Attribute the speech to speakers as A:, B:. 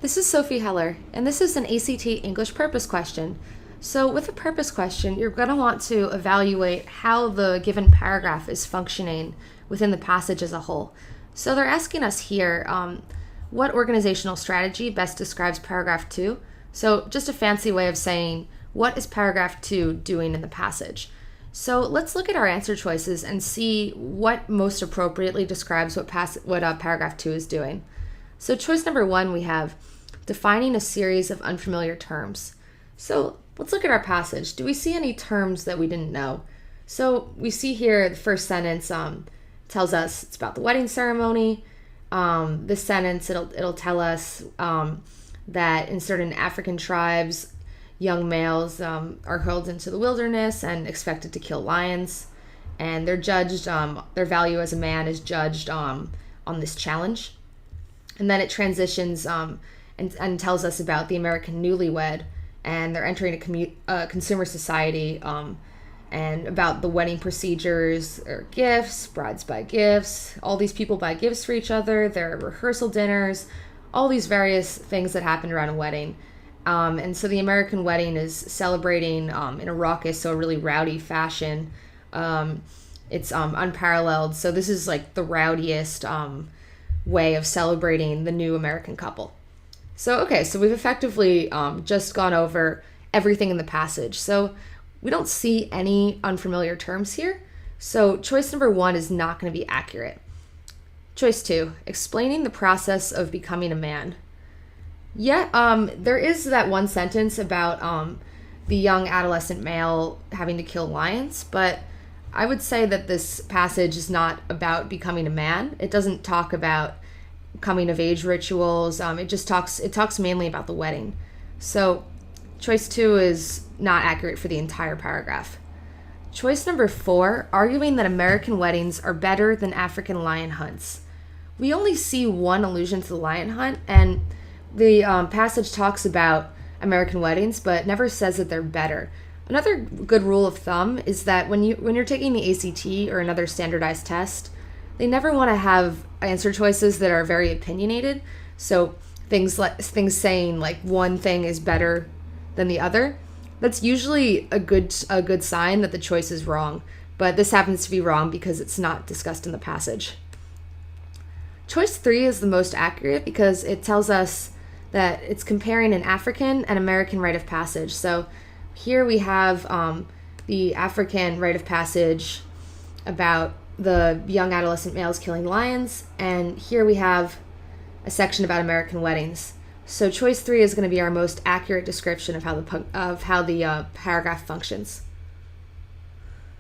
A: This is Sophie Heller, and this is an ACT English purpose question. So with a purpose question, you're going to want to evaluate how the given paragraph is functioning within the passage as a whole. So they're asking us here, what organizational strategy best describes paragraph 2? So just a fancy way of saying, what is paragraph 2 doing in the passage? So let's look at our answer choices and see what most appropriately describes what paragraph 2 is doing. So choice number 1, we have defining a series of unfamiliar terms. So let's look at our passage. Do we see any terms that we didn't know? So we see here the first sentence tells us it's about the wedding ceremony. This sentence, it'll tell us that in certain African tribes, young males are hurled into the wilderness and expected to kill lions, and they're judged, their value as a man is judged on this challenge. And then it transitions and tells us about the American newlywed, and they're entering a consumer society, and about the wedding procedures or gifts, brides buy gifts, all these people buy gifts for each other, there are rehearsal dinners, all these various things that happen around a wedding. And so the American wedding is celebrating in a raucous, so really rowdy fashion. It's unparalleled. So this is like the rowdiest way of celebrating the new American couple. So, okay, so we've effectively just gone over everything in the passage. So we don't see any unfamiliar terms here. So choice number 1 is not going to be accurate. Choice 2, explaining the process of becoming a man. Yeah, there is that one sentence about the young adolescent male having to kill lions, but I would say that this passage is not about becoming a man. It doesn't talk about coming of age rituals. It talks mainly about the wedding. So choice 2 is not accurate for the entire paragraph. Choice number 4, arguing that American weddings are better than African lion hunts. We only see one allusion to the lion hunt, and the passage talks about American weddings, but never says that they're better. Another good rule of thumb is that when you're taking the ACT or another standardized test, they never want to have answer choices that are very opinionated. So things saying like one thing is better than the other. That's usually a good sign that the choice is wrong. But this happens to be wrong because it's not discussed in the passage. Choice 3 is the most accurate because it tells us that it's comparing an African and American rite of passage. So here we have the African rite of passage about the young adolescent males killing lions, and here we have a section about American weddings. So choice 3 is going to be our most accurate description of how the paragraph functions.